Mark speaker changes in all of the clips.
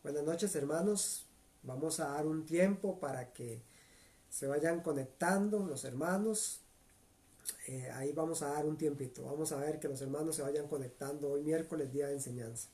Speaker 1: Buenas noches, hermanos. Vamos a dar un tiempo para que se vayan conectando los hermanos. Ahí vamos a dar un tiempito. Vamos a ver que los hermanos se vayan conectando hoy miércoles, día de enseñanza.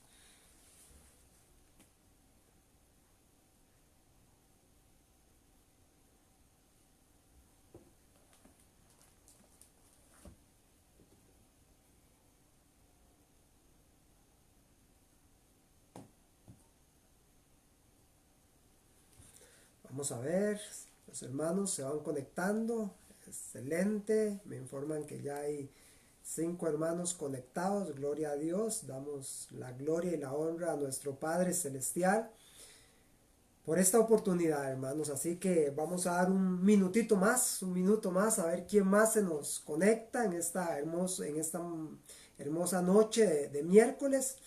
Speaker 1: Vamos a ver, los hermanos se van conectando. Excelente. Me informan que ya hay 5 hermanos conectados. Gloria a Dios. Damos la gloria y la honra a nuestro Padre Celestial por esta oportunidad, hermanos. Así que vamos a dar un minuto más, a ver quién más se nos conecta en esta hermosa noche de miércoles.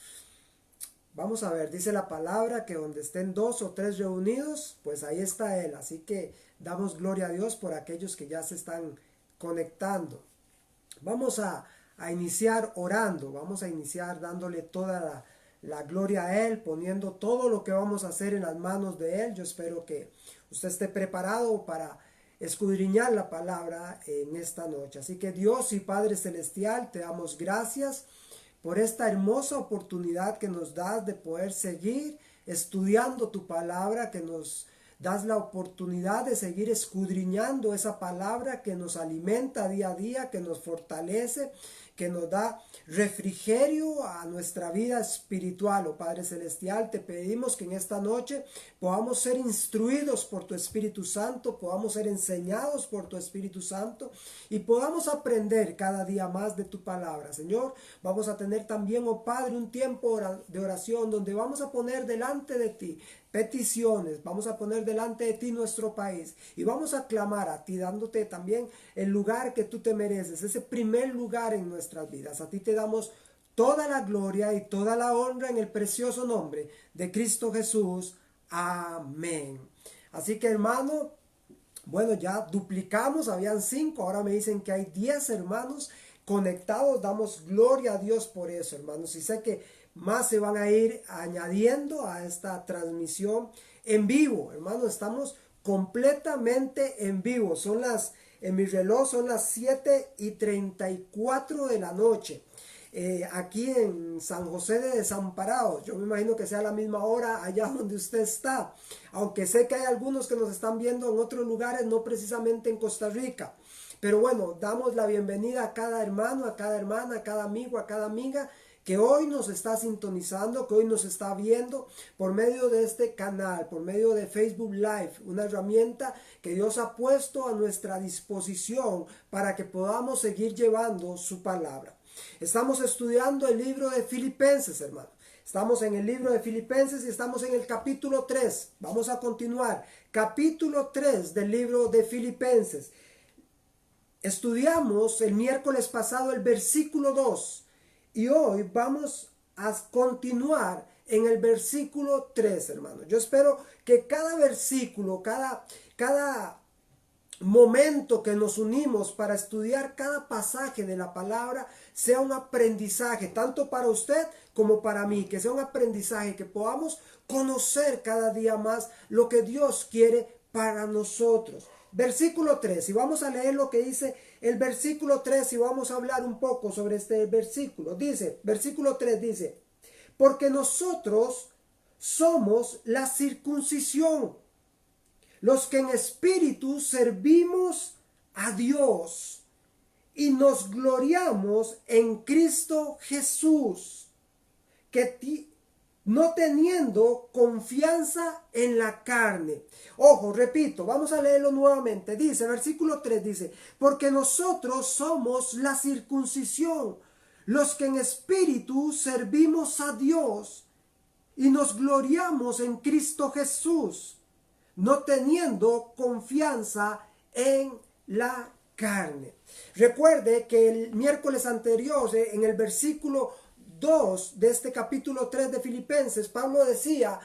Speaker 1: Vamos a ver, dice la palabra que donde estén 2 o 3 reunidos, pues ahí está Él. Así que damos gloria a Dios por aquellos que ya se están conectando. Vamos a iniciar orando, vamos a iniciar dándole toda la gloria a Él, poniendo todo lo que vamos a hacer en las manos de Él. Yo espero que usted esté preparado para escudriñar la palabra en esta noche. Así que Dios y Padre Celestial, te damos gracias por esta hermosa oportunidad que nos das de poder seguir estudiando tu palabra, que nos das la oportunidad de seguir escudriñando esa palabra que nos alimenta día a día, que nos fortalece, que nos da refrigerio a nuestra vida espiritual. Oh Padre Celestial, te pedimos que en esta noche podamos ser instruidos por tu Espíritu Santo, podamos ser enseñados por tu Espíritu Santo y podamos aprender cada día más de tu palabra. Señor, vamos a tener también, oh Padre, un tiempo de oración donde vamos a poner delante de ti peticiones, vamos a poner delante de ti nuestro país y vamos a clamar a ti, dándote también el lugar que tú te mereces, ese primer lugar en nuestras vidas. A ti te damos toda la gloria y toda la honra en el precioso nombre de Cristo Jesús. Amén. Así que, hermano, bueno, ya duplicamos, habían 5, ahora me dicen que hay 10 hermanos conectados. Damos gloria a Dios por eso, hermanos, y sé que más se van a ir añadiendo a esta transmisión en vivo, hermanos. Estamos completamente en vivo. En mi reloj son las 7:34 de la noche. Aquí en San José de Desamparados. Yo me imagino que sea la misma hora allá donde usted está. Aunque sé que hay algunos que nos están viendo en otros lugares, no precisamente en Costa Rica. Pero bueno, damos la bienvenida a cada hermano, a cada hermana, a cada amigo, a cada amiga que hoy nos está sintonizando, que hoy nos está viendo por medio de este canal, por medio de Facebook Live, una herramienta que Dios ha puesto a nuestra disposición para que podamos seguir llevando su palabra. Estamos estudiando el libro de Filipenses, hermano. Estamos en el libro de Filipenses y estamos en el capítulo 3. Vamos a continuar. Capítulo 3 del libro de Filipenses. Estudiamos el miércoles pasado el versículo 2. Y hoy vamos a continuar en el versículo 3, hermanos. Yo espero que cada versículo, cada momento que nos unimos para estudiar cada pasaje de la palabra sea un aprendizaje, tanto para usted como para mí, que sea un aprendizaje, que podamos conocer cada día más lo que Dios quiere para nosotros. Versículo 3, y vamos a leer lo que dice el versículo 3 y vamos a hablar un poco sobre este versículo. Dice, versículo 3 dice, porque nosotros somos la circuncisión, los que en espíritu servimos a Dios y nos gloriamos en Cristo Jesús, no teniendo confianza en la carne. Ojo, repito, vamos a leerlo nuevamente. Dice, versículo 3 dice, porque nosotros somos la circuncisión, los que en espíritu servimos a Dios y nos gloriamos en Cristo Jesús, no teniendo confianza en la carne. Recuerde que el miércoles anterior, en el versículo 2 de este capítulo 3 de Filipenses, Pablo decía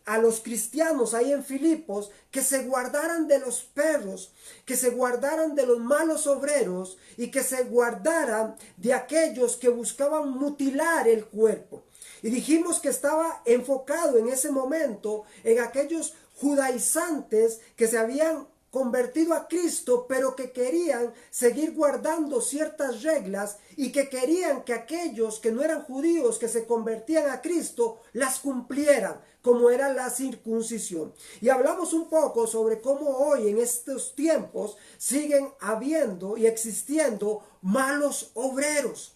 Speaker 1: a los cristianos ahí en Filipos que se guardaran de los perros, que se guardaran de los malos obreros y que se guardaran de aquellos que buscaban mutilar el cuerpo. Y dijimos que estaba enfocado en ese momento en aquellos judaizantes que se habían convertido a Cristo, pero que querían seguir guardando ciertas reglas y que querían que aquellos que no eran judíos que se convertían a Cristo las cumplieran, como era la circuncisión. Y hablamos un poco sobre cómo hoy en estos tiempos siguen habiendo y existiendo malos obreros.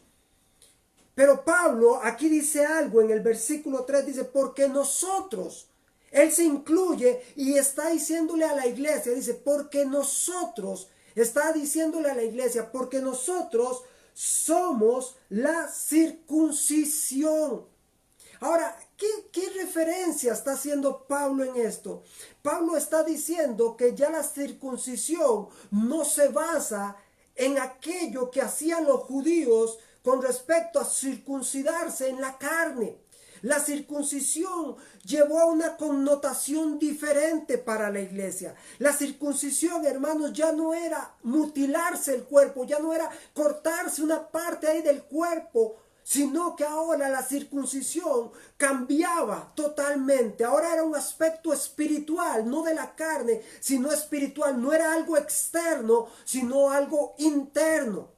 Speaker 1: Pero Pablo aquí dice algo en el versículo 3, dice, porque nosotros, él se incluye y está diciéndole a la iglesia, dice, porque nosotros, está diciéndole a la iglesia, porque nosotros somos la circuncisión. Ahora, ¿qué referencia está haciendo Pablo en esto? Pablo está diciendo que ya la circuncisión no se basa en aquello que hacían los judíos con respecto a circuncidarse en la carne. La circuncisión llevó a una connotación diferente para la iglesia. La circuncisión, hermanos, ya no era mutilarse el cuerpo, ya no era cortarse una parte ahí del cuerpo, sino que ahora la circuncisión cambiaba totalmente. Ahora era un aspecto espiritual, no de la carne, sino espiritual. No era algo externo, sino algo interno.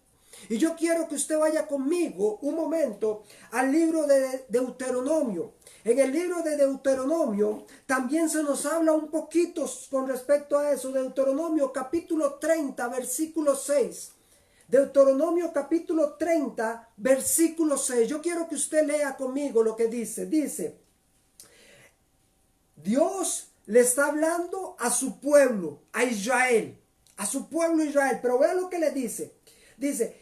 Speaker 1: Y yo quiero que usted vaya conmigo un momento al libro de Deuteronomio. En el libro de Deuteronomio también se nos habla un poquito con respecto a eso. Deuteronomio capítulo 30, versículo 6. Deuteronomio capítulo 30, versículo 6. Yo quiero que usted lea conmigo lo que dice. Dice, Dios le está hablando a su pueblo, a Israel. A su pueblo Israel. Pero vea lo que le dice. Dice,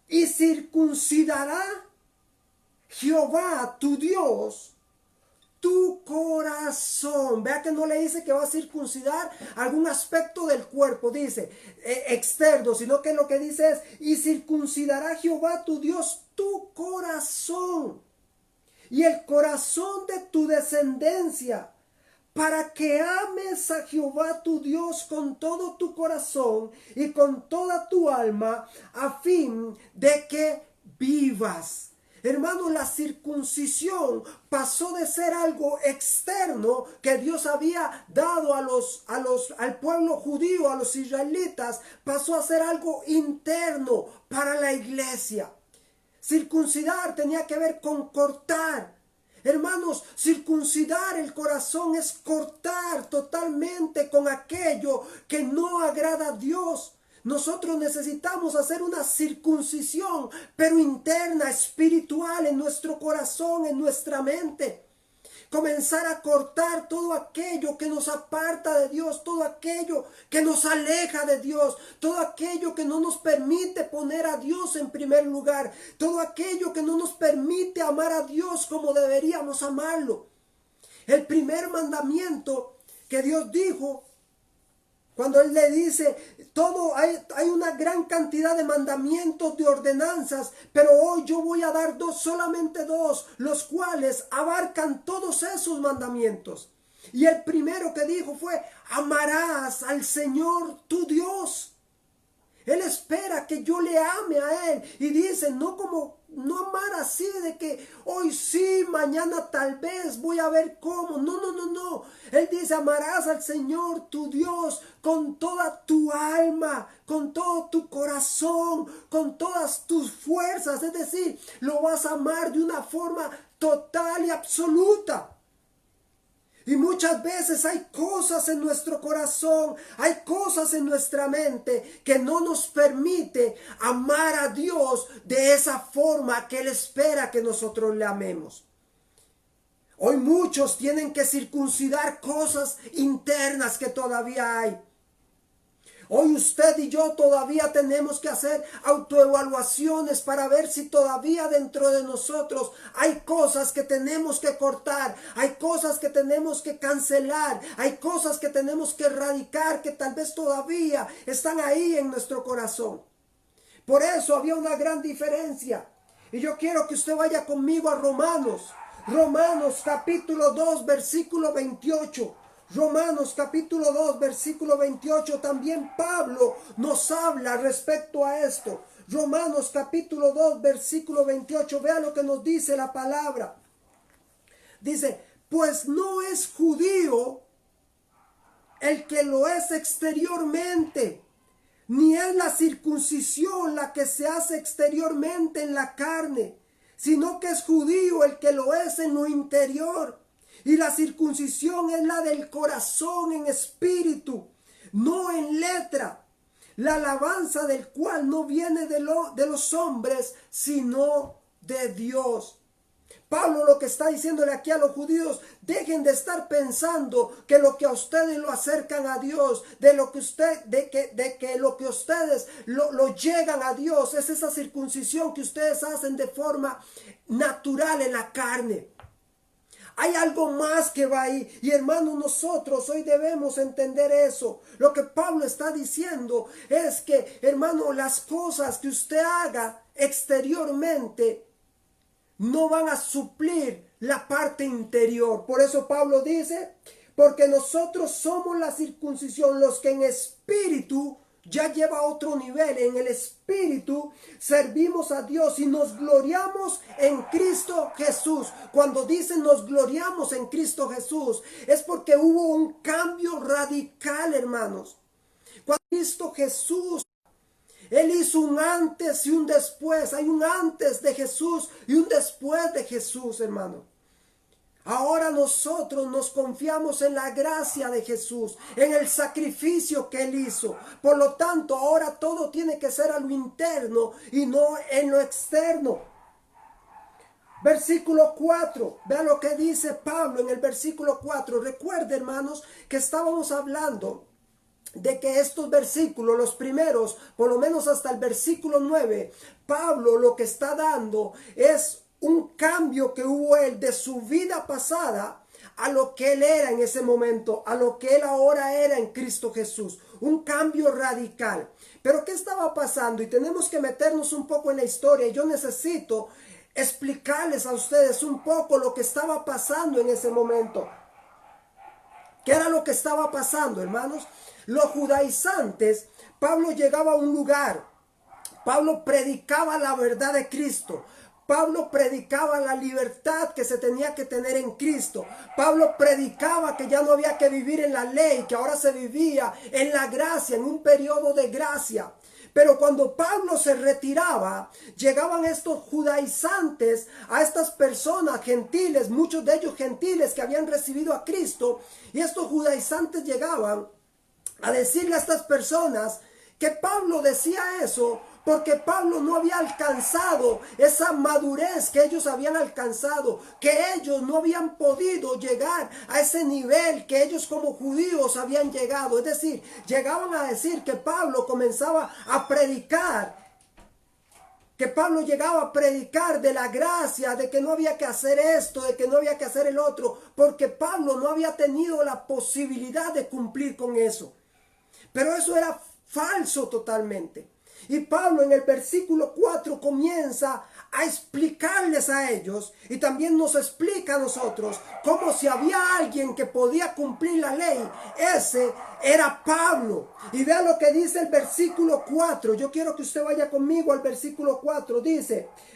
Speaker 1: y circuncidará Jehová tu Dios tu corazón. Vea que no le dice que va a circuncidar algún aspecto del cuerpo, dice externo, sino que lo que dice es, y circuncidará Jehová tu Dios tu corazón y el corazón de tu descendencia, para que ames a Jehová tu Dios con todo tu corazón y con toda tu alma, a fin de que vivas. Hermano, la circuncisión pasó de ser algo externo que Dios había dado al pueblo judío, a los israelitas, pasó a ser algo interno para la iglesia. Circuncidar tenía que ver con cortar. Hermanos, circuncidar el corazón es cortar totalmente con aquello que no agrada a Dios. Nosotros necesitamos hacer una circuncisión, pero interna, espiritual, en nuestro corazón, en nuestra mente. Comenzar a cortar todo aquello que nos aparta de Dios, todo aquello que nos aleja de Dios, todo aquello que no nos permite poner a Dios en primer lugar, todo aquello que no nos permite amar a Dios como deberíamos amarlo. El primer mandamiento que Dios dijo, cuando Él le dice, hay una gran cantidad de mandamientos, de ordenanzas, pero hoy yo voy a dar solamente dos, los cuales abarcan todos esos mandamientos. Y el primero que dijo fue, amarás al Señor tu Dios. Él espera que yo le ame a Él. Y dice, no amar así de que hoy sí, mañana tal vez voy a ver cómo. No. Él dice, amarás al Señor tu Dios con toda tu alma, con todo tu corazón, con todas tus fuerzas. Es decir, lo vas a amar de una forma total y absoluta. Y muchas veces hay cosas en nuestro corazón, hay cosas en nuestra mente que no nos permite amar a Dios de esa forma que Él espera que nosotros le amemos. Hoy muchos tienen que circuncidar cosas internas que todavía hay. Hoy usted y yo todavía tenemos que hacer autoevaluaciones para ver si todavía dentro de nosotros hay cosas que tenemos que cortar, hay cosas que tenemos que cancelar, hay cosas que tenemos que erradicar que tal vez todavía están ahí en nuestro corazón. Por eso había una gran diferencia. Y yo quiero que usted vaya conmigo a Romanos capítulo 2, versículo 28. Romanos capítulo 2, versículo 28, también Pablo nos habla respecto a esto. Romanos capítulo 2, versículo 28, vea lo que nos dice la palabra. Dice, pues no es judío el que lo es exteriormente, ni es la circuncisión la que se hace exteriormente en la carne, sino que es judío el que lo es en lo interior. Y la circuncisión es la del corazón en espíritu, no en letra, la alabanza del cual no viene de los hombres, sino de Dios. Pablo lo que está diciéndole aquí a los judíos, dejen de estar pensando que lo que a ustedes lo acercan a Dios, de que lo que ustedes lo llegan a Dios, es esa circuncisión que ustedes hacen de forma natural en la carne. Hay algo más que va ahí. Y hermanos, nosotros hoy debemos entender eso. Lo que Pablo está diciendo es que, hermano, las cosas que usted haga exteriormente no van a suplir la parte interior. Por eso Pablo dice, porque nosotros somos la circuncisión, los que en espíritu ya lleva a otro nivel. En el espíritu servimos a Dios y nos gloriamos en Cristo Jesús. Cuando dicen nos gloriamos en Cristo Jesús, es porque hubo un cambio radical, hermanos. Cuando Cristo Jesús, Él hizo un antes y un después. Hay un antes de Jesús y un después de Jesús, hermano. Ahora nosotros nos confiamos en la gracia de Jesús, en el sacrificio que Él hizo. Por lo tanto, ahora todo tiene que ser a lo interno y no en lo externo. Versículo 4, vea lo que dice Pablo en el versículo 4. Recuerde, hermanos, que estábamos hablando de que estos versículos, los primeros, por lo menos hasta el versículo 9, Pablo lo que está dando es un cambio que hubo él de su vida pasada a lo que él era en ese momento, a lo que él ahora era en Cristo Jesús. Un cambio radical. Pero ¿qué estaba pasando? Y tenemos que meternos un poco en la historia. Yo necesito explicarles a ustedes un poco lo que estaba pasando en ese momento. ¿Qué era lo que estaba pasando, hermanos? Los judaizantes, Pablo llegaba a un lugar, Pablo predicaba la verdad de Cristo, Pablo predicaba la libertad que se tenía que tener en Cristo, Pablo predicaba que ya no había que vivir en la ley, que ahora se vivía en la gracia, en un periodo de gracia. Pero cuando Pablo se retiraba, llegaban estos judaizantes, a estas personas gentiles, muchos de ellos gentiles que habían recibido a Cristo, y estos judaizantes llegaban a decirle a estas personas que Pablo decía eso porque Pablo no había alcanzado esa madurez que ellos habían alcanzado, que ellos no habían podido llegar a ese nivel que ellos como judíos habían llegado. Es decir, llegaban a decir que Pablo comenzaba a predicar, que Pablo llegaba a predicar de la gracia, de que no había que hacer esto, de que no había que hacer el otro, porque Pablo no había tenido la posibilidad de cumplir con eso. Pero eso era falso totalmente. Y Pablo en el versículo 4 comienza a explicarles a ellos y también nos explica a nosotros como si había alguien que podía cumplir la ley. Ese era Pablo. Y vea lo que dice el versículo 4. Yo quiero que usted vaya conmigo al versículo 4.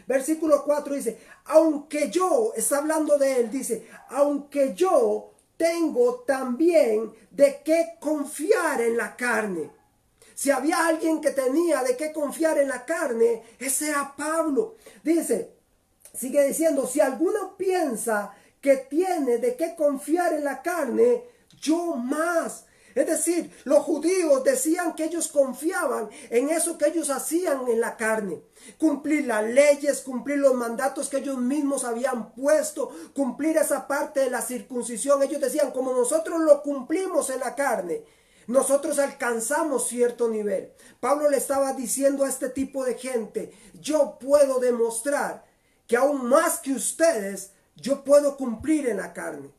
Speaker 1: Versículo 4 dice, aunque yo, está hablando de él, dice, aunque yo tengo también de qué confiar en la carne. Si había alguien que tenía de qué confiar en la carne, ese era Pablo. Dice, sigue diciendo, si alguno piensa que tiene de qué confiar en la carne, yo más. Es decir, los judíos decían que ellos confiaban en eso que ellos hacían en la carne. Cumplir las leyes, cumplir los mandatos que ellos mismos habían puesto, cumplir esa parte de la circuncisión. Ellos decían, como nosotros lo cumplimos en la carne, nosotros alcanzamos cierto nivel. Pablo le estaba diciendo a este tipo de gente, yo puedo demostrar que aún más que ustedes, yo puedo cumplir en la carne.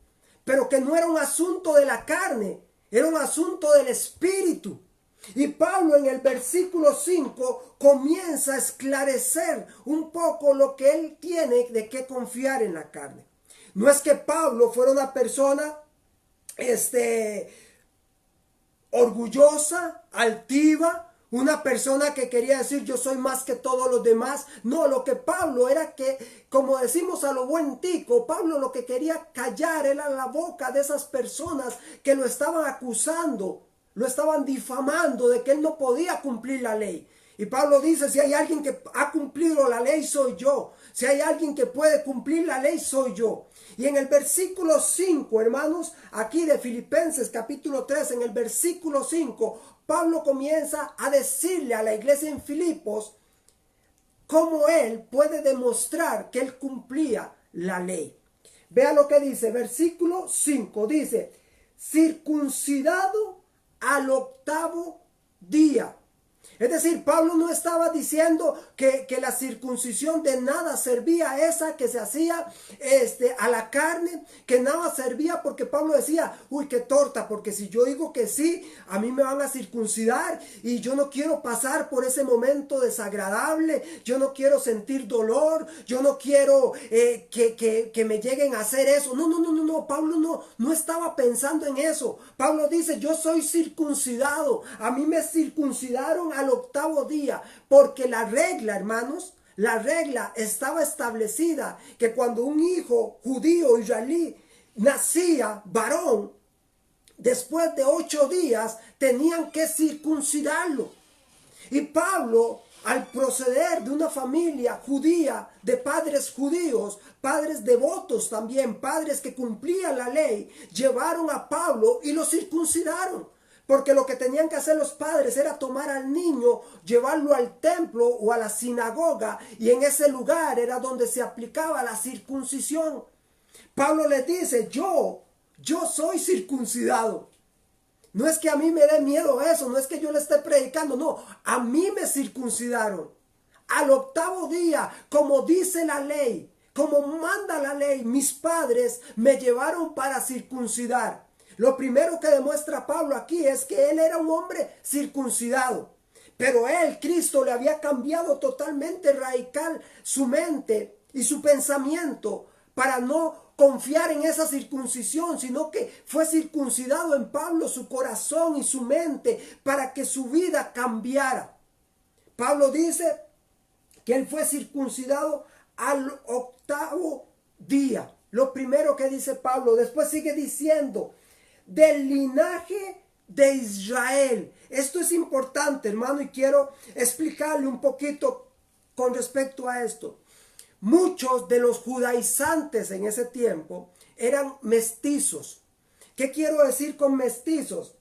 Speaker 1: Pero que no era un asunto de la carne, era un asunto del espíritu. Y Pablo en el versículo 5 comienza a esclarecer un poco lo que él tiene de qué confiar en la carne. No es que Pablo fuera una persona orgullosa, altiva, una persona que quería decir yo soy más que todos los demás. No, lo que Pablo era que, como decimos a lo buen tico, Pablo lo que quería callar era la boca de esas personas que lo estaban acusando, lo estaban difamando de que él no podía cumplir la ley. Y Pablo dice, si hay alguien que ha cumplido la ley, soy yo. Si hay alguien que puede cumplir la ley, soy yo. Y en el versículo 5, hermanos, aquí de Filipenses capítulo 3, en el versículo 5, Pablo comienza a decirle a la iglesia en Filipos cómo él puede demostrar que él cumplía la ley. Vea lo que dice, versículo 5, dice, circuncidado al 8º día. Es decir, Pablo no estaba diciendo que la circuncisión de nada servía, esa que se hacía a la carne, que nada servía, porque Pablo decía, uy, qué torta, porque si yo digo que sí, a mí me van a circuncidar y yo no quiero pasar por ese momento desagradable, yo no quiero sentir dolor, yo no quiero que me lleguen a hacer eso. No, Pablo no estaba pensando en eso. Pablo dice, yo soy circuncidado, a mí me circuncidaron al 8º día, porque la regla, hermanos, la regla estaba establecida que cuando un hijo judío israelí nacía varón, después de 8 días tenían que circuncidarlo. Y Pablo, al proceder de una familia judía, de padres judíos, padres devotos también, padres que cumplían la ley, llevaron a Pablo y lo circuncidaron. Porque lo que tenían que hacer los padres era tomar al niño, llevarlo al templo o a la sinagoga, y en ese lugar era donde se aplicaba la circuncisión. Pablo les dice, yo soy circuncidado. No es que a mí me dé miedo eso, no es que yo le esté predicando, no, a mí me circuncidaron. Al 8º día, como dice la ley, como manda la ley, mis padres me llevaron para circuncidar. Lo primero que demuestra Pablo aquí es que él era un hombre circuncidado. Pero él, Cristo, le había cambiado totalmente radical su mente y su pensamiento para no confiar en esa circuncisión, sino que fue circuncidado en Pablo su corazón y su mente para que su vida cambiara. Pablo dice que él fue circuncidado al 8º día. Lo primero que dice Pablo, después sigue diciendo, del linaje de Israel. Esto es importante, hermano, y quiero explicarle un poquito con respecto a esto. Muchos de los judaizantes en ese tiempo eran mestizos. ¿Qué quiero decir con mestizos?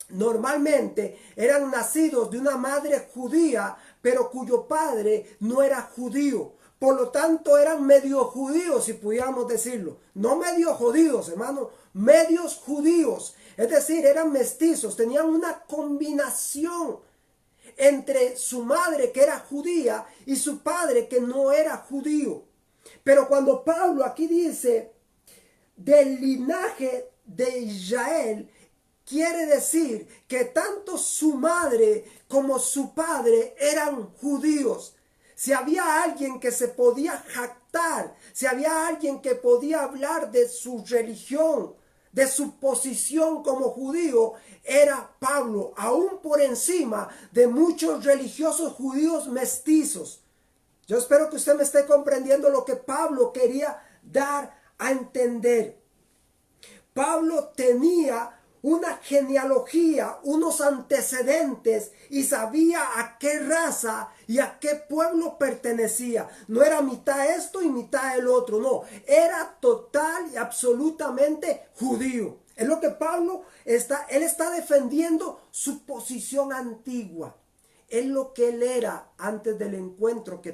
Speaker 1: Normalmente eran nacidos de una madre judía, pero cuyo padre no era judío. Por lo tanto, eran medio judíos, si pudiéramos decirlo. No medio jodidos, hermano, medios judíos. Es decir, eran mestizos, tenían una combinación entre su madre, que era judía, y su padre, que no era judío. Pero cuando Pablo aquí dice del linaje de Israel, quiere decir que tanto su madre como su padre eran judíos. Si había alguien que se podía jactar, si había alguien que podía hablar de su religión, de su posición como judío, era Pablo, aún por encima de muchos religiosos judíos mestizos. Yo espero que usted me esté comprendiendo lo que Pablo quería dar a entender. Pablo tenía una genealogía, unos antecedentes, y sabía a qué raza y a qué pueblo pertenecía. No era mitad esto y mitad el otro, no, era total y absolutamente judío. Es lo que Pablo él está defendiendo su posición antigua. Es lo que él era antes del encuentro que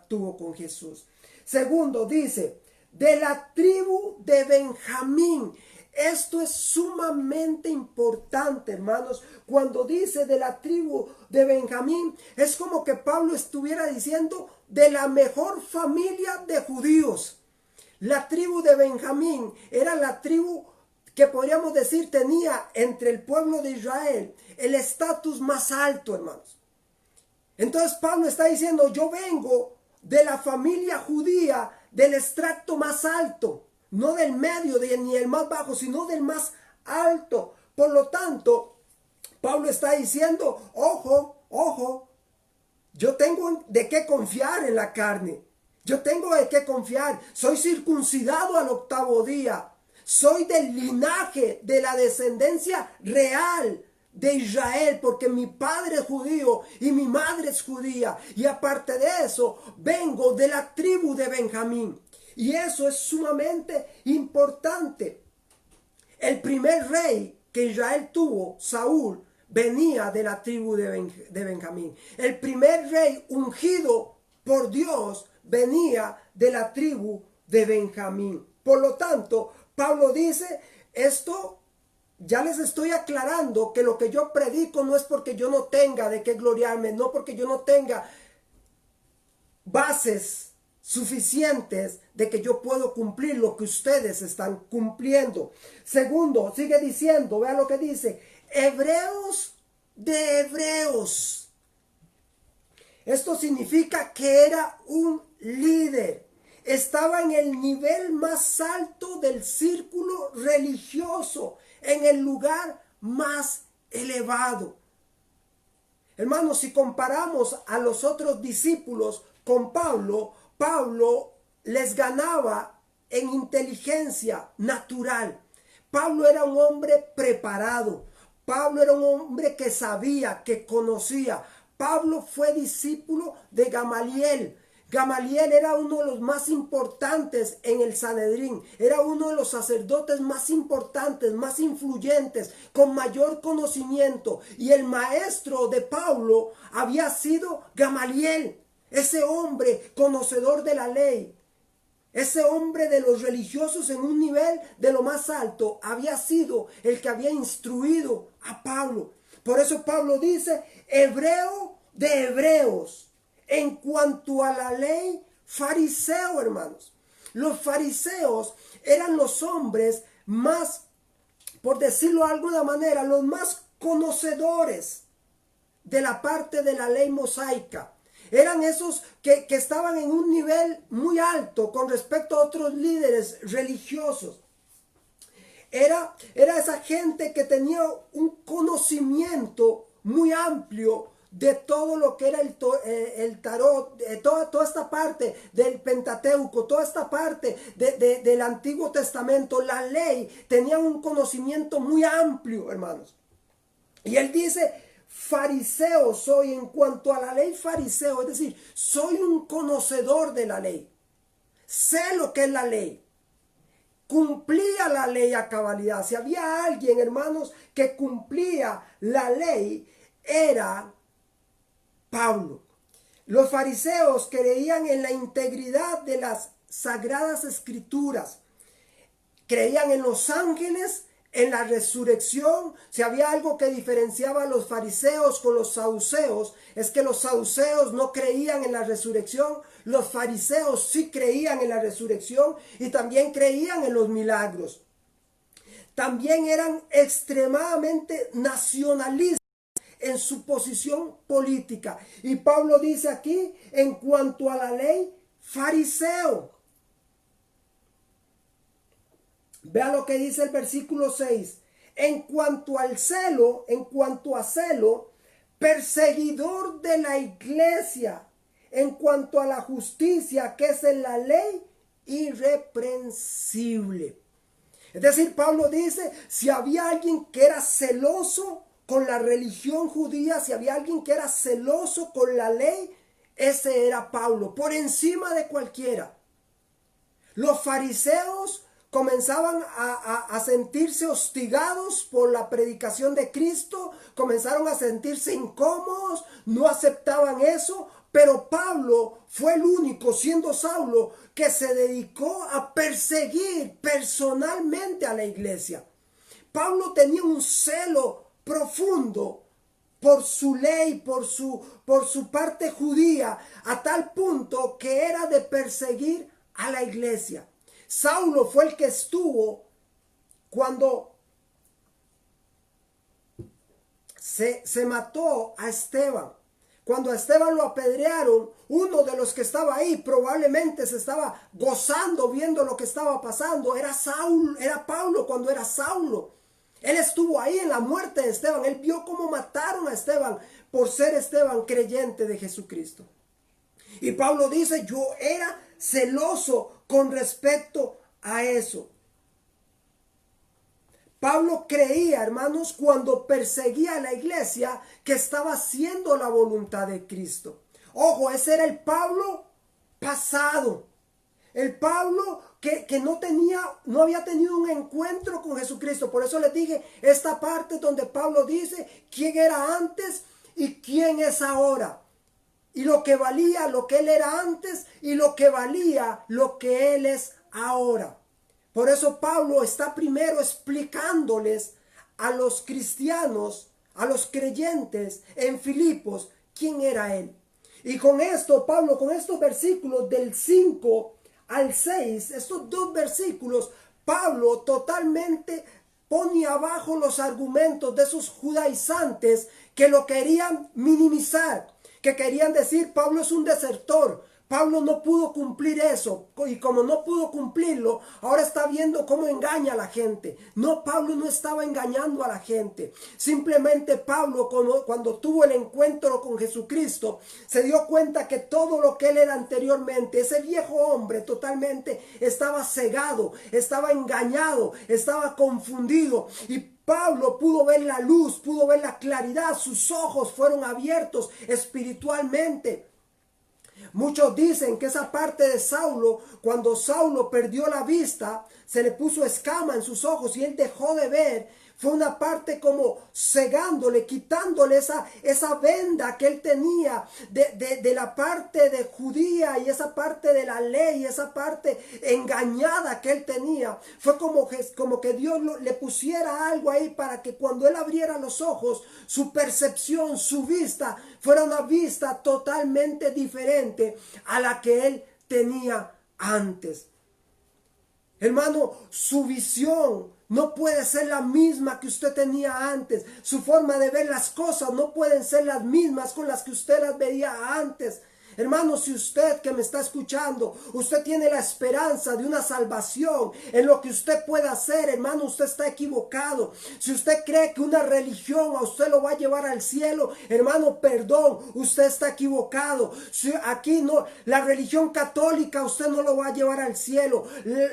Speaker 1: tuvo con Jesús. Segundo, dice, de la tribu de Benjamín. Esto es sumamente importante, hermanos. Cuando dice de la tribu de Benjamín, es como que Pablo estuviera diciendo de la mejor familia de judíos. La tribu de Benjamín era la tribu que podríamos decir tenía entre el pueblo de Israel el estatus más alto, hermanos. Entonces Pablo está diciendo, yo vengo de la familia judía del extracto más alto. No del medio ni el más bajo, sino del más alto. Por lo tanto, Pablo está diciendo, ojo, Ojo, yo tengo de qué confiar en la carne. Yo tengo de qué confiar. Soy circuncidado al 8º día. Soy del linaje, de la descendencia real de Israel, porque mi padre es judío y mi madre es judía. Y aparte de eso, vengo de la tribu de Benjamín. Y eso es sumamente importante. El primer rey que Israel tuvo, Saúl, venía de la tribu de Benjamín. El primer rey ungido por Dios venía de la tribu de Benjamín. Por lo tanto, Pablo dice, esto ya les estoy aclarando que lo que yo predico no es porque yo no tenga de qué gloriarme, no porque yo no tenga bases suficientes de que yo puedo cumplir lo que ustedes están cumpliendo. Segundo, sigue diciendo, vea lo que dice, hebreos de hebreos. Esto significa que era un líder. Estaba en el nivel más alto del círculo religioso, en el lugar más elevado. Hermanos, si comparamos a los otros discípulos con Pablo, Pablo les ganaba en inteligencia natural. Pablo era un hombre preparado. Pablo era un hombre que sabía, que conocía. Pablo fue discípulo de Gamaliel. Gamaliel era uno de los más importantes en el Sanedrín. Era uno de los sacerdotes más importantes, más influyentes, con mayor conocimiento. Y el maestro de Pablo había sido Gamaliel, ese hombre conocedor de la ley. Ese hombre de los religiosos en un nivel de lo más alto había sido el que había instruido a Pablo. Por eso Pablo dice, hebreo de hebreos. En cuanto a la ley, fariseo, hermanos. Los fariseos eran los hombres más, por decirlo de alguna manera, los más conocedores de la parte de la ley mosaica. Eran esos que estaban en un nivel muy alto con respecto a otros líderes religiosos. Era esa gente que tenía un conocimiento muy amplio de todo lo que era el tarot, toda esta parte del Pentateuco, toda esta parte del Antiguo Testamento, la ley, tenían un conocimiento muy amplio, hermanos. Y él dice, fariseo soy en cuanto a la ley, fariseo, es decir, soy un conocedor de la ley. Sé lo que es la ley. Cumplía la ley a cabalidad. Si había alguien, hermanos, que cumplía la ley, era Pablo. Los fariseos creían en la integridad de las sagradas escrituras. Creían en los ángeles, en la resurrección. Si había algo que diferenciaba a los fariseos con los saduceos, es que los saduceos no creían en la resurrección. Los fariseos sí creían en la resurrección y también creían en los milagros. También eran extremadamente nacionalistas en su posición política. Y Pablo dice aquí, en cuanto a la ley, fariseo. Vea lo que dice el versículo 6. En cuanto al celo, en cuanto a celo, perseguidor de la iglesia. En cuanto a la justicia que es en la ley, irreprensible. Es decir, Pablo dice, si había alguien que era celoso con la religión judía, si había alguien que era celoso con la ley, ese era Pablo, por encima de cualquiera. Los fariseos comenzaban a sentirse hostigados por la predicación de Cristo, comenzaron a sentirse incómodos, no aceptaban eso, pero Pablo fue el único, siendo Saulo, que se dedicó a perseguir personalmente a la iglesia. Pablo tenía un celo profundo por su ley, por su parte judía, a tal punto que era de perseguir a la iglesia. Saulo fue el que estuvo cuando se mató a Esteban. Cuando a Esteban lo apedrearon, uno de los que estaba ahí probablemente se estaba gozando viendo lo que estaba pasando. Era Pablo cuando era Saulo. Él estuvo ahí en la muerte de Esteban. Él vio cómo mataron a Esteban por ser Esteban creyente de Jesucristo. Y Pablo dice, yo era celoso con respecto a eso. Pablo creía, hermanos, cuando perseguía a la iglesia, que estaba haciendo la voluntad de Cristo. Ojo, ese era el Pablo pasado. El Pablo que no había tenido un encuentro con Jesucristo. Por eso les dije esta parte donde Pablo dice quién era antes y quién es ahora. Y lo que valía lo que él era antes y lo que valía lo que él es ahora. Por eso Pablo está primero explicándoles a los cristianos, a los creyentes en Filipos, quién era él. Y con esto, Pablo, con estos versículos del 5 al 6, estos dos versículos, Pablo totalmente pone abajo los argumentos de esos judaizantes que lo querían minimizar, que querían decir Pablo es un desertor. Pablo no pudo cumplir eso, y como no pudo cumplirlo, ahora está viendo cómo engaña a la gente. No, Pablo no estaba engañando a la gente. Simplemente Pablo, cuando tuvo el encuentro con Jesucristo, se dio cuenta que todo lo que él era anteriormente, ese viejo hombre totalmente estaba cegado, estaba engañado, estaba confundido. Y Pablo pudo ver la luz, pudo ver la claridad, sus ojos fueron abiertos espiritualmente. Muchos dicen que esa parte de Saulo, cuando Saulo perdió la vista, se le puso escama en sus ojos y él dejó de ver. Fue una parte como cegándole, quitándole esa venda que él tenía de la parte de judía y esa parte de la ley, esa parte engañada que él tenía. Fue como que Dios le pusiera algo ahí para que cuando él abriera los ojos, su percepción, su vista, fuera una vista totalmente diferente a la que él tenía antes. Hermano, su visión no puede ser la misma que usted tenía antes. Su forma de ver las cosas no pueden ser las mismas con las que usted las veía antes. Hermano, si usted que me está escuchando, usted tiene la esperanza de una salvación en lo que usted pueda hacer, hermano, usted está equivocado. Si usted cree que una religión a usted lo va a llevar al cielo, hermano, perdón, usted está equivocado. Si aquí no, la religión católica usted no lo va a llevar al cielo.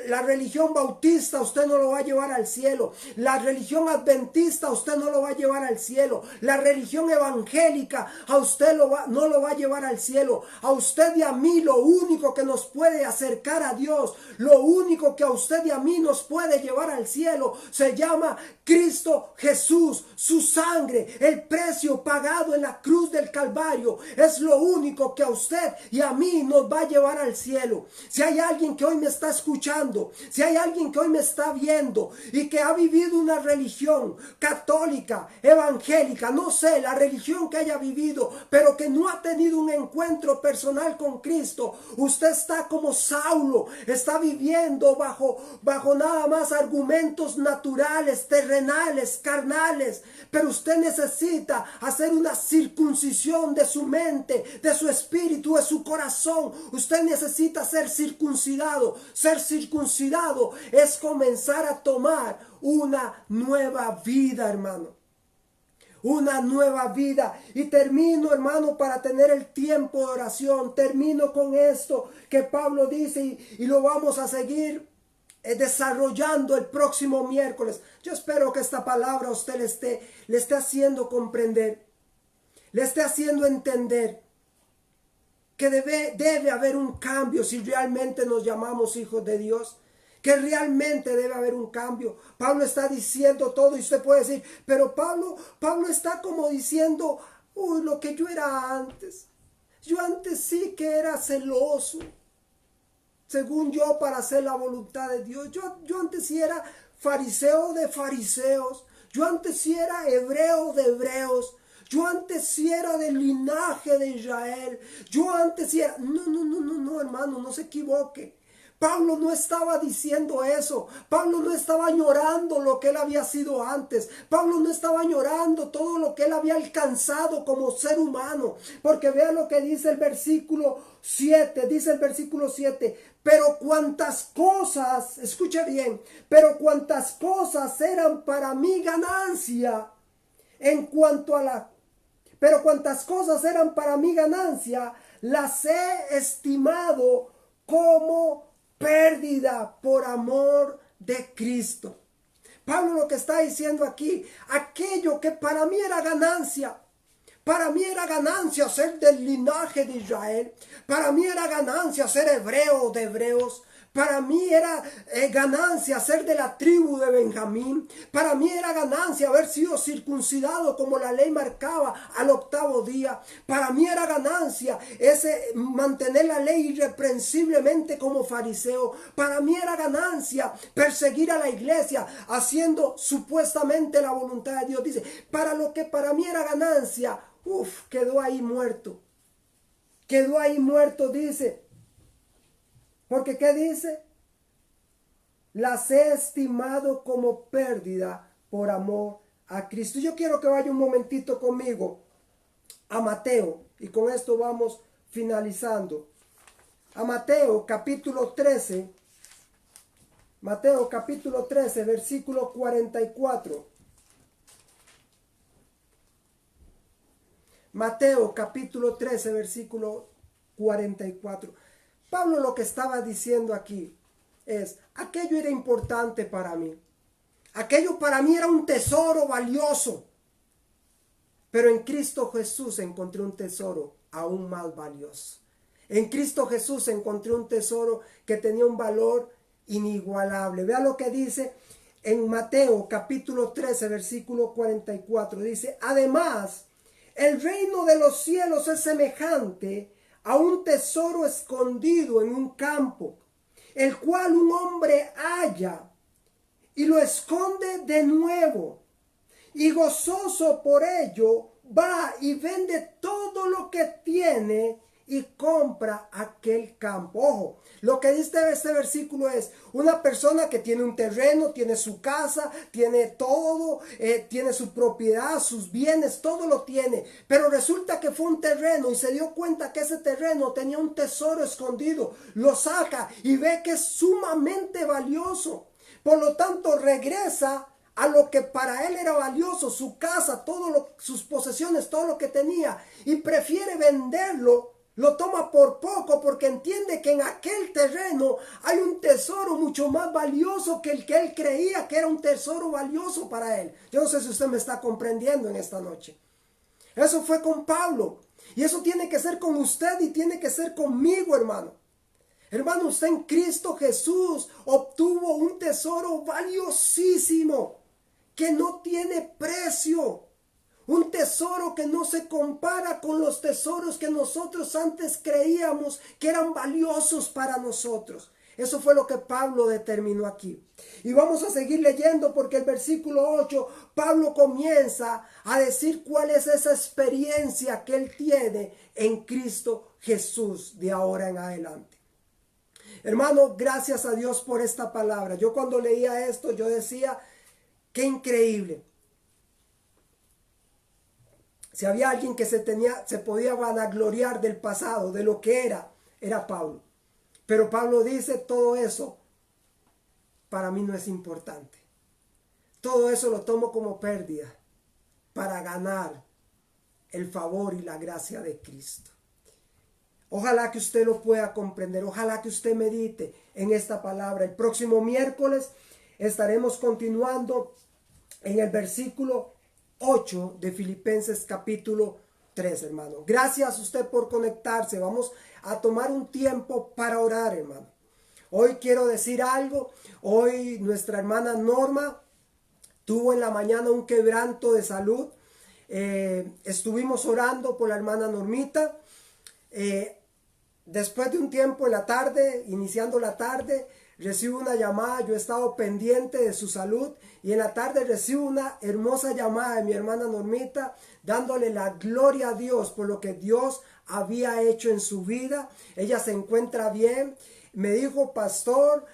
Speaker 1: La religión bautista usted no lo va a llevar al cielo. La religión adventista usted no lo va a llevar al cielo. La religión evangélica a usted no lo va a llevar al cielo. A usted y a mí lo único que nos puede acercar a Dios, lo único que a usted y a mí nos puede llevar al cielo, se llama Cristo Jesús. Su sangre, el precio pagado en la cruz del Calvario, es lo único que a usted y a mí nos va a llevar al cielo. Si hay alguien que hoy me está escuchando, si hay alguien que hoy me está viendo y que ha vivido una religión católica, evangélica, no sé, la religión que haya vivido, pero que no ha tenido un encuentro personal con Cristo, usted está como Saulo, está viviendo bajo nada más argumentos naturales, terrenales, carnales, pero usted necesita hacer una circuncisión de su mente, de su espíritu, de su corazón. Usted necesita ser circuncidado. Ser circuncidado es comenzar a tomar una nueva vida, hermano. Una nueva vida. Y termino, hermano, para tener el tiempo de oración. Termino con esto que Pablo dice y lo vamos a seguir desarrollando el próximo miércoles. Yo espero que esta palabra a usted le esté haciendo comprender, le esté haciendo entender que debe haber un cambio si realmente nos llamamos hijos de Dios. Que realmente debe haber un cambio. Pablo está diciendo todo y usted puede decir, pero Pablo está como diciendo, uy, lo que yo era antes. Yo antes sí que era celoso, según yo, para hacer la voluntad de Dios. Yo antes sí era fariseo de fariseos. Yo antes sí era hebreo de hebreos. Yo antes sí era del linaje de Israel. Yo antes sí era... No, hermano, no se equivoque. Pablo no estaba diciendo eso. Pablo no estaba añorando lo que él había sido antes. Pablo no estaba añorando todo lo que él había alcanzado como ser humano. Porque vea lo que dice el versículo 7. Dice el versículo 7. Pero cuantas cosas, escuche bien, pero cuantas cosas eran para mí ganancia, pero cuantas cosas eran para mí ganancia, las he estimado como pérdida por amor de Cristo. Pablo lo que está diciendo aquí, aquello que para mí era ganancia, para mí era ganancia ser del linaje de Israel. Para mí era ganancia ser hebreo de hebreos. Para mí era ganancia ser de la tribu de Benjamín. Para mí era ganancia haber sido circuncidado como la ley marcaba al 8º día. Para mí era ganancia ese mantener la ley irreprensiblemente como fariseo. Para mí era ganancia perseguir a la iglesia haciendo supuestamente la voluntad de Dios. Dice, para lo que para mí era ganancia, quedó ahí muerto. Quedó ahí muerto, dice. Porque ¿qué dice? Las he estimado como pérdida por amor a Cristo. Yo quiero que vaya un momentito conmigo a Mateo. Y con esto vamos finalizando. A Mateo capítulo 13. Mateo capítulo 13, versículo 44. Mateo capítulo 13, versículo 44. Pablo lo que estaba diciendo aquí es, aquello era importante para mí. Aquello para mí era un tesoro valioso. Pero en Cristo Jesús encontré un tesoro aún más valioso. En Cristo Jesús encontré un tesoro que tenía un valor inigualable. Vea lo que dice en Mateo capítulo 13, versículo 44. Dice, además, el reino de los cielos es semejante a un tesoro escondido en un campo, el cual un hombre halla y lo esconde de nuevo, y gozoso por ello va y vende todo lo que tiene y compra aquel campo. Ojo, lo que dice este versículo es una persona que tiene un terreno, tiene su casa, tiene todo, tiene su propiedad, sus bienes, todo lo tiene. Pero resulta que fue un terreno y se dio cuenta que ese terreno tenía un tesoro escondido. Lo saca y ve que es sumamente valioso. Por lo tanto, regresa a lo que para él era valioso, su casa, sus posesiones, todo lo que tenía, y prefiere venderlo. Lo toma por poco porque entiende que en aquel terreno hay un tesoro mucho más valioso que el que él creía que era un tesoro valioso para él. Yo no sé si usted me está comprendiendo en esta noche. Eso fue con Pablo. Y eso tiene que ser con usted y tiene que ser conmigo, hermano. Hermano, usted en Cristo Jesús obtuvo un tesoro valiosísimo que no tiene precio. Un tesoro que no se compara con los tesoros que nosotros antes creíamos que eran valiosos para nosotros. Eso fue lo que Pablo determinó aquí. Y vamos a seguir leyendo porque el versículo 8, Pablo comienza a decir cuál es esa experiencia que él tiene en Cristo Jesús de ahora en adelante. Hermano, gracias a Dios por esta palabra. Yo cuando leía esto, yo decía, qué increíble. Si había alguien que se podía vanagloriar del pasado, de lo que era Pablo. Pero Pablo dice, todo eso para mí no es importante. Todo eso lo tomo como pérdida para ganar el favor y la gracia de Cristo. Ojalá que usted lo pueda comprender, ojalá que usted medite en esta palabra. El próximo miércoles estaremos continuando en el versículo 8 de Filipenses capítulo 3, hermano. Gracias a usted por conectarse. Vamos a tomar un tiempo para orar, hermano. Hoy quiero decir algo. Hoy nuestra hermana Norma tuvo en la mañana un quebranto de salud. Estuvimos orando por la hermana Normita. Después de un tiempo en la tarde, iniciando la tarde, recibo una llamada. Yo he estado pendiente de su salud y en la tarde recibo una hermosa llamada de mi hermana Normita dándole la gloria a Dios por lo que Dios había hecho en su vida. Ella se encuentra bien. me dijo, pastor,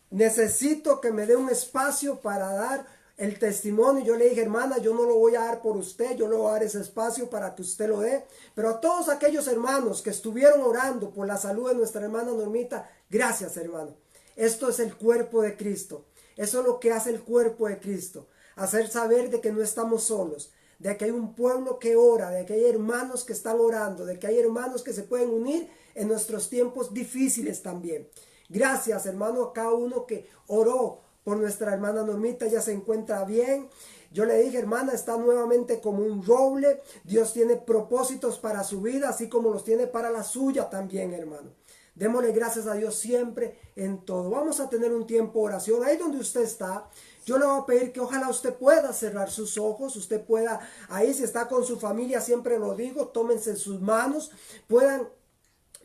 Speaker 1: necesito que me dé un espacio para dar el testimonio. Yo le dije, hermana, yo no lo voy a dar por usted, yo le voy a dar ese espacio para que usted lo dé. Pero a todos aquellos hermanos que estuvieron orando por la salud de nuestra hermana Normita, gracias, hermano. Esto es el cuerpo de Cristo. Eso es lo que hace el cuerpo de Cristo. Hacer saber de que no estamos solos, de que hay un pueblo que ora, de que hay hermanos que están orando, de que hay hermanos que se pueden unir en nuestros tiempos difíciles también. Gracias, hermano, a cada uno que oró por nuestra hermana Normita. Ya se encuentra bien. Yo le dije, hermana, está nuevamente como un roble. Dios tiene propósitos para su vida, así como los tiene para la suya también, hermano. Démosle gracias a Dios siempre en todo. Vamos a tener un tiempo de oración. Ahí donde usted está, yo le voy a pedir que ojalá usted pueda cerrar sus ojos. Usted pueda, ahí si está con su familia, siempre lo digo, tómense en sus manos. Puedan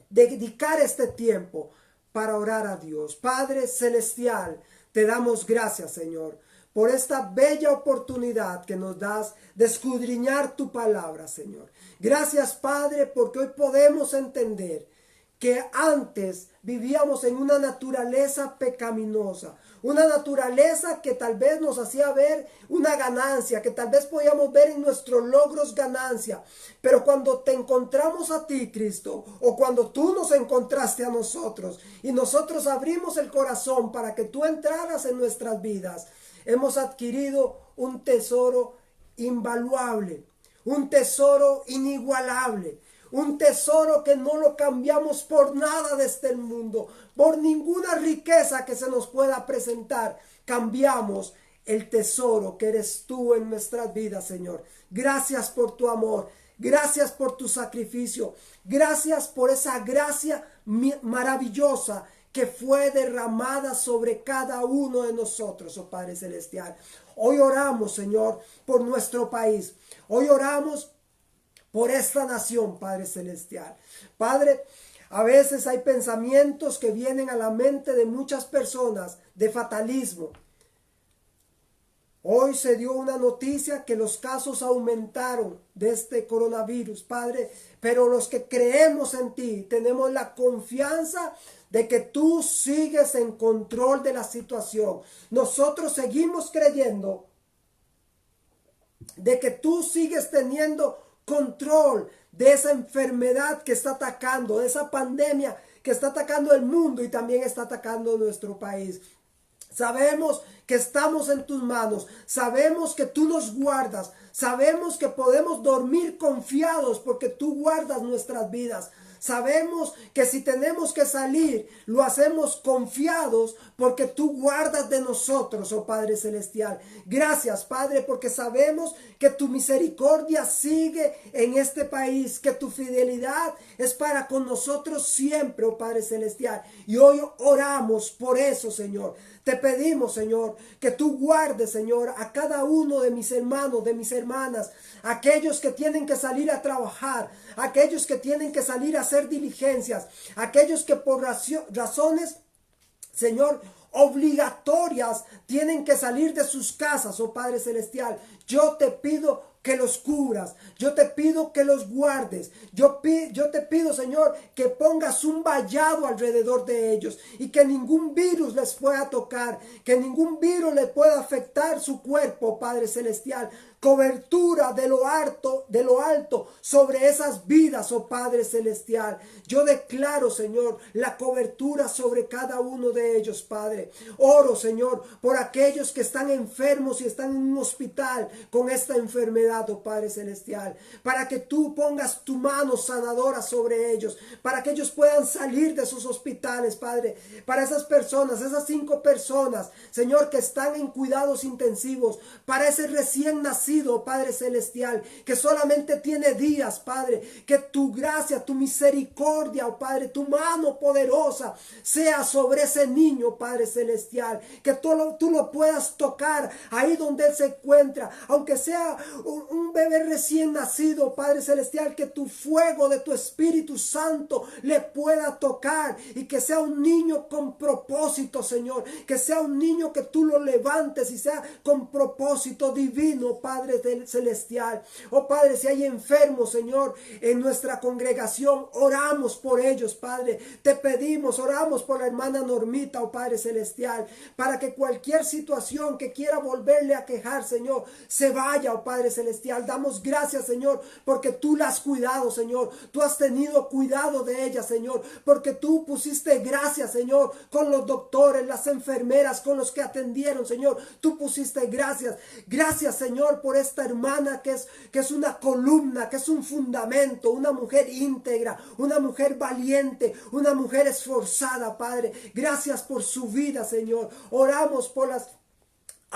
Speaker 1: dedicar este tiempo para orar a Dios. Padre celestial, te damos gracias, Señor, por esta bella oportunidad que nos das de escudriñar tu palabra, Señor. Gracias, Padre, porque hoy podemos entender que antes vivíamos en una naturaleza pecaminosa, una naturaleza que tal vez nos hacía ver una ganancia, que tal vez podíamos ver en nuestros logros ganancia. Pero cuando te encontramos a ti, Cristo, o cuando tú nos encontraste a nosotros y nosotros abrimos el corazón para que tú entraras en nuestras vidas, hemos adquirido un tesoro invaluable, un tesoro inigualable. Un tesoro que no lo cambiamos por nada de este mundo, por ninguna riqueza que se nos pueda presentar. Cambiamos el tesoro que eres tú en nuestras vidas, Señor. Gracias por tu amor, gracias por tu sacrificio, gracias por esa gracia maravillosa que fue derramada sobre cada uno de nosotros, oh Padre Celestial. Hoy oramos, Señor, por nuestro país. Hoy oramos por esta nación, Padre Celestial. Padre, a veces hay pensamientos que vienen a la mente de muchas personas de fatalismo. Hoy se dio una noticia que los casos aumentaron de este coronavirus, Padre, pero los que creemos en ti tenemos la confianza de que tú sigues en control de la situación. Nosotros seguimos creyendo de que tú sigues teniendo control de esa enfermedad que está atacando, de esa pandemia que está atacando el mundo y también está atacando nuestro país. Sabemos que estamos en tus manos, sabemos que tú nos guardas, sabemos que podemos dormir confiados porque tú guardas nuestras vidas. Sabemos que si tenemos que salir, lo hacemos confiados porque tú guardas de nosotros, oh Padre Celestial. Gracias, Padre, porque sabemos que tu misericordia sigue en este país, que tu fidelidad es para con nosotros siempre, oh Padre Celestial. Y hoy oramos por eso, Señor. Te pedimos, Señor, que tú guardes, Señor, a cada uno de mis hermanos, de mis hermanas, aquellos que tienen que salir a trabajar, aquellos que tienen que salir a hacer diligencias, aquellos que por razones, Señor, obligatorias tienen que salir de sus casas, oh Padre Celestial. Yo te pido que los cubras, yo te pido que los guardes, yo te pido, Señor, que pongas un vallado alrededor de ellos y que ningún virus les pueda tocar, que ningún virus les pueda afectar su cuerpo, Padre Celestial. Cobertura de lo alto sobre esas vidas, oh Padre Celestial. Yo declaro, Señor, la cobertura sobre cada uno de ellos, Padre. Oro, Señor, por aquellos que están enfermos y están en un hospital con esta enfermedad, oh Padre Celestial, para que tú pongas tu mano sanadora sobre ellos, para que ellos puedan salir de esos hospitales, Padre, para esas personas, esas 5 personas, Señor, que están en cuidados intensivos, para ese recién nacido, Padre Celestial, que solamente tiene días, Padre, que tu gracia, tu misericordia, oh Padre, tu mano poderosa sea sobre ese niño, Padre Celestial, que tú lo puedas tocar ahí donde él se encuentra, aunque sea un bebé recién nacido, Padre Celestial, que tu fuego de tu Espíritu Santo le pueda tocar y que sea un niño con propósito, Señor, que sea un niño que tú lo levantes y sea con propósito divino, Padre Celestial. Oh Padre, si hay enfermos, Señor, en nuestra congregación, oramos por ellos, Padre. Te pedimos, oramos por la hermana Normita, oh Padre Celestial, para que cualquier situación que quiera volverle a quejar, Señor, se vaya, oh Padre Celestial. Damos gracias, Señor, porque tú la has cuidado, Señor. Tú has tenido cuidado de ella, Señor, porque tú pusiste gracias, Señor, con los doctores, las enfermeras, con los que atendieron, Señor. Tú pusiste gracias. Gracias, Señor, por esta hermana que es una columna, que es un fundamento, una mujer íntegra, una mujer valiente, una mujer esforzada, Padre. Gracias por su vida, Señor. Oramos por las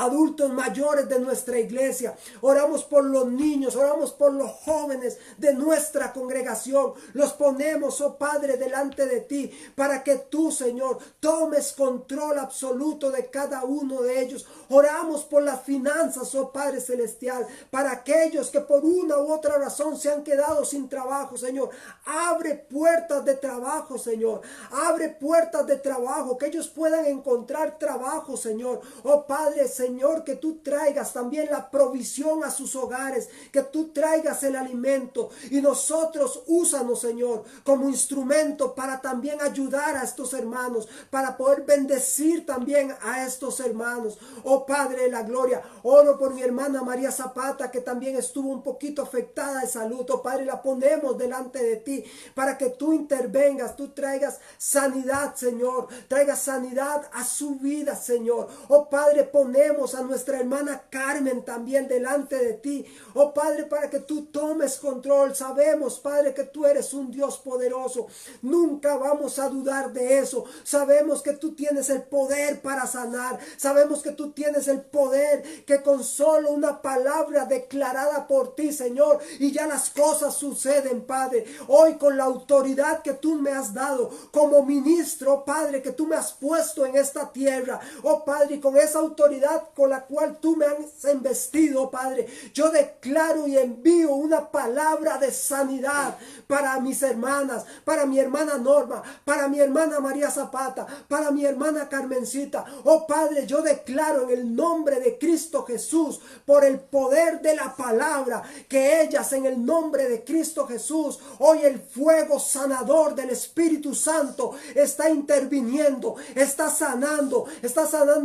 Speaker 1: adultos mayores de nuestra iglesia, oramos por los niños, oramos por los jóvenes de nuestra congregación, los ponemos, oh Padre, delante de ti, para que tú, Señor, tomes control absoluto de cada uno de ellos. Oramos por las finanzas, oh Padre Celestial, para aquellos que por una u otra razón se han quedado sin trabajo, Señor. Abre puertas de trabajo, Señor, abre puertas de trabajo, que ellos puedan encontrar trabajo, Señor. Oh Padre, Señor, que tú traigas también la provisión a sus hogares, que tú traigas el alimento y nosotros úsanos, Señor, como instrumento para también ayudar a estos hermanos, para poder bendecir también a estos hermanos. Oh Padre de la gloria, oro por mi hermana María Zapata, que también estuvo un poquito afectada de salud. Oh Padre, la ponemos delante de ti para que tú intervengas, tú traigas sanidad, Señor, traigas sanidad a su vida, Señor. Oh Padre, ponemos a nuestra hermana Carmen también delante de ti, oh Padre, para que tú tomes control. Sabemos, Padre, que tú eres un Dios poderoso, nunca vamos a dudar de eso. Sabemos que tú tienes el poder para sanar, sabemos que tú tienes el poder, que con solo una palabra declarada por ti, Señor, y ya las cosas suceden, Padre. Hoy, con la autoridad que tú me has dado como ministro, Padre, que tú me has puesto en esta tierra, oh Padre, y con esa autoridad con la cual tú me has investido, Padre, yo declaro y envío una palabra de sanidad para mis hermanas, para mi hermana Norma, para mi hermana María Zapata, para mi hermana Carmencita. Oh Padre, yo declaro en el nombre de Cristo Jesús, por el poder de la palabra, que ellas, en el nombre de Cristo Jesús, hoy el fuego sanador del Espíritu Santo está interviniendo, está sanando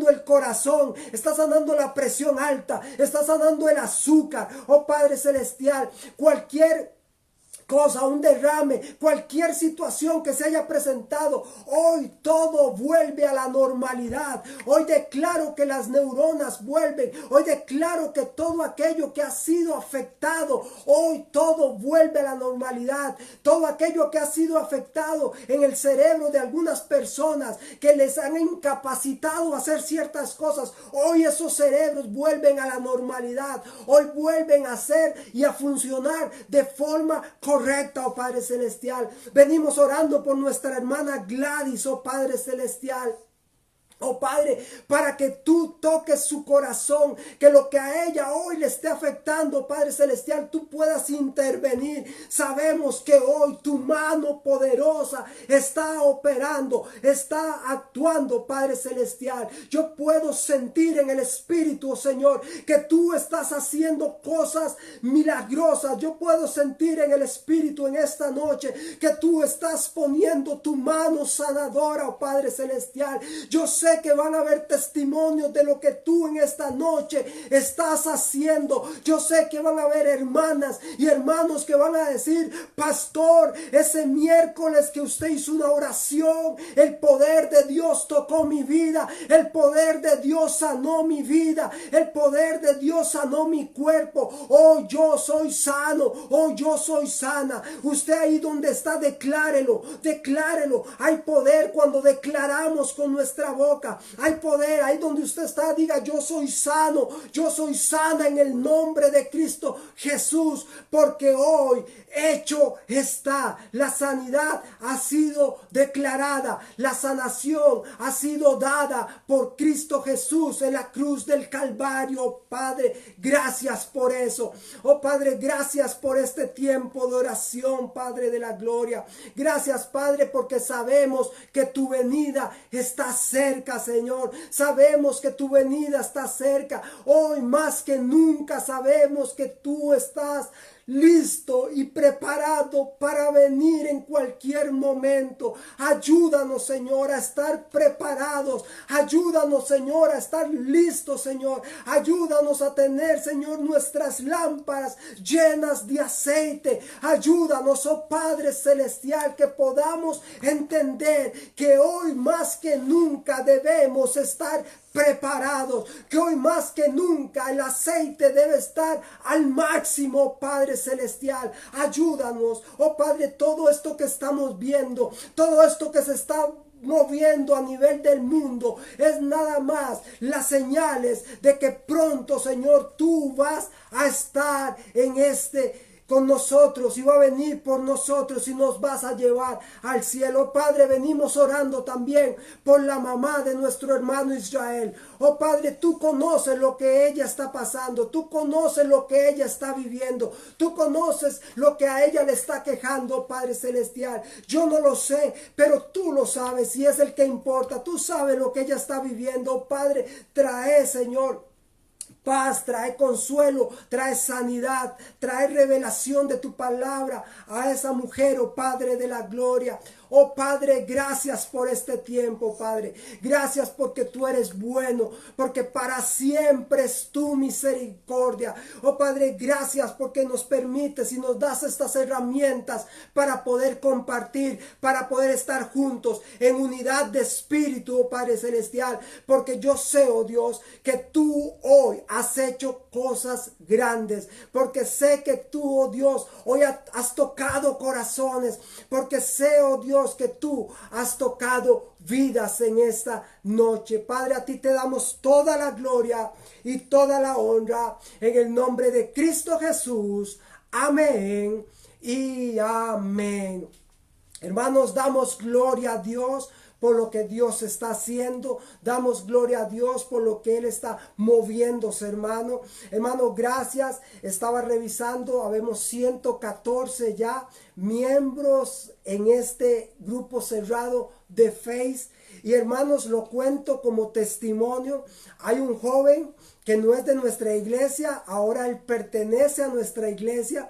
Speaker 1: el corazón, está sanando la presión alta, está sanando el azúcar. Oh Padre Celestial, cualquier cosa, un derrame, cualquier situación que se haya presentado, hoy todo vuelve a la normalidad. Hoy declaro que las neuronas vuelven, hoy declaro que todo aquello que ha sido afectado, hoy todo vuelve a la normalidad. Todo aquello que ha sido afectado en el cerebro de algunas personas, que les han incapacitado a hacer ciertas cosas, hoy esos cerebros vuelven a la normalidad, hoy vuelven a ser y a funcionar de forma correcta, oh Padre Celestial. Venimos orando por nuestra hermana Gladys, oh Padre Celestial. Oh Padre, para que tú toques su corazón, que lo que a ella hoy le esté afectando, Padre Celestial, tú puedas intervenir. Sabemos que hoy tu mano poderosa está operando, está actuando, Padre Celestial. Yo puedo sentir en el Espíritu, oh Señor, que tú estás haciendo cosas milagrosas. Yo puedo sentir en el Espíritu en esta noche que tú estás poniendo tu mano sanadora, oh Padre Celestial. Yo sé que van a haber testimonios de lo que tú en esta noche estás haciendo. Yo sé que van a haber hermanas y hermanos que van a decir: pastor, ese miércoles que usted hizo una oración, el poder de Dios tocó mi vida, el poder de Dios sanó mi vida, el poder de Dios sanó mi cuerpo. Oh, yo soy sano, oh, yo soy sana. Usted ahí donde está, declárelo, declárelo. Hay poder cuando declaramos con nuestra voz. boca. Hay poder. Ahí donde usted está, diga: yo soy sano, yo soy sana en el nombre de Cristo Jesús, porque hoy hecho está. La sanidad ha sido declarada. La sanación ha sido dada por Cristo Jesús en la cruz del Calvario. Padre, gracias por eso. Oh Padre, gracias por este tiempo de oración, Padre de la gloria. Gracias, Padre, porque sabemos que tu venida está cerca, Señor. Sabemos que tu venida está cerca. Hoy más que nunca sabemos que tú estás listo y preparado para venir en cualquier momento. Ayúdanos, Señor, a estar preparados. Ayúdanos, Señor, a estar listos, Señor. Ayúdanos a tener, Señor, nuestras lámparas llenas de aceite. Ayúdanos, oh Padre celestial, que podamos entender que hoy más que nunca debemos estar preparados, que hoy más que nunca el aceite debe estar al máximo, Padre celestial. Ayúdanos, oh Padre, todo esto que estamos viendo, todo esto que se está moviendo a nivel del mundo, es nada más las señales de que pronto, Señor, tú vas a estar con nosotros y va a venir por nosotros y nos vas a llevar al cielo. Padre, venimos orando también por la mamá de nuestro hermano Israel. Oh Padre, tú conoces lo que ella está pasando, tú conoces lo que ella está viviendo, tú conoces lo que a ella le está quejando, Padre celestial. Yo no lo sé, pero tú lo sabes y es el que importa. Tú sabes lo que ella está viviendo. Oh Padre, trae, Señor, paz, trae consuelo, trae sanidad, trae revelación de tu palabra a esa mujer, oh Padre de la gloria. Oh Padre, gracias por este tiempo, Padre. Gracias porque tú eres bueno, porque para siempre es tu misericordia. Oh Padre, gracias porque nos permites y nos das estas herramientas para poder compartir, para poder estar juntos en unidad de espíritu, oh Padre celestial. Porque yo sé, oh Dios, que tú hoy has hecho cosas grandes. Porque sé que tú, oh Dios, hoy has tocado corazones. Porque sé, oh Dios, que tú has tocado vidas en esta noche. Padre, a ti te damos toda la gloria y toda la honra en el nombre de Cristo Jesús. Amén y amén. Hermanos, damos gloria a Dios por lo que Dios está haciendo. Damos gloria a Dios por lo que Él está moviéndose, hermano. Hermano, gracias. Estaba revisando, habemos 114 ya miembros en este grupo cerrado de Face. Y hermanos, lo cuento como testimonio. Hay un joven que no es de nuestra iglesia, ahora él pertenece a nuestra iglesia.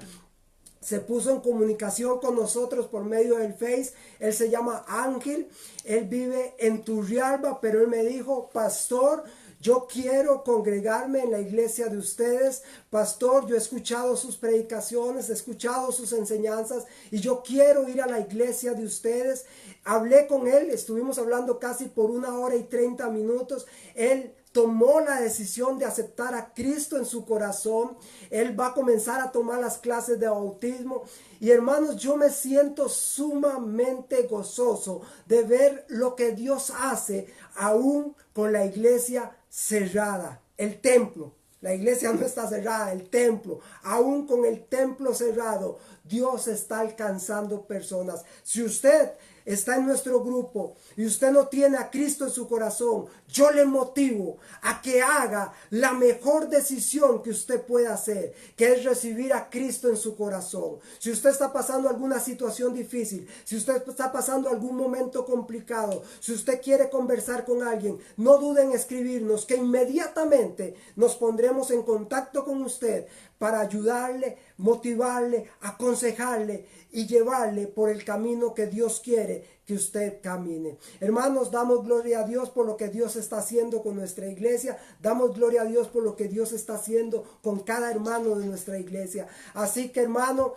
Speaker 1: Se puso en comunicación con nosotros por medio del Face. Él se llama Ángel. Él vive en Turrialba, pero él me dijo: pastor, yo quiero congregarme en la iglesia de ustedes. Pastor, yo he escuchado sus predicaciones, he escuchado sus enseñanzas y yo quiero ir a la iglesia de ustedes. Hablé con él, estuvimos hablando casi por 1 hora y 30 minutos. Él tomó la decisión de aceptar a Cristo en su corazón. Él va a comenzar a tomar las clases de bautismo. Y hermanos, yo me siento sumamente gozoso de ver lo que Dios hace aún con la iglesia cerrada, el templo. La iglesia no está cerrada, el templo. Aún con el templo cerrado, Dios está alcanzando personas. Si usted está en nuestro grupo y usted no tiene a Cristo en su corazón, yo le motivo a que haga la mejor decisión que usted pueda hacer, que es recibir a Cristo en su corazón. Si usted está pasando alguna situación difícil, si usted está pasando algún momento complicado, si usted quiere conversar con alguien, no duden en escribirnos, que inmediatamente nos pondremos en contacto con usted para ayudarle, motivarle, aconsejarle y llevarle por el camino que Dios quiere que usted camine. Hermanos, damos gloria a Dios por lo que Dios está haciendo con nuestra iglesia. Damos gloria a Dios por lo que Dios está haciendo con cada hermano de nuestra iglesia. Así que, hermano,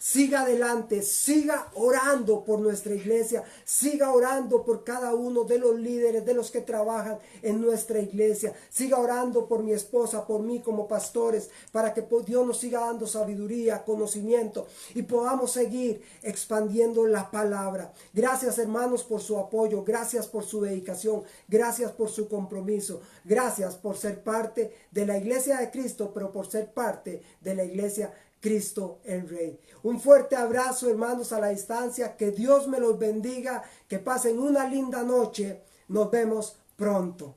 Speaker 1: siga adelante, siga orando por nuestra iglesia, siga orando por cada uno de los líderes, de los que trabajan en nuestra iglesia, siga orando por mi esposa, por mí como pastores, para que Dios nos siga dando sabiduría, conocimiento y podamos seguir expandiendo la palabra. Gracias, hermanos, por su apoyo, gracias por su dedicación, gracias por su compromiso, gracias por ser parte de la iglesia de Cristo, pero por ser parte de la iglesia Cristo el Rey. Un fuerte abrazo, hermanos, a la distancia. Que Dios me los bendiga. Que pasen una linda noche. Nos vemos pronto.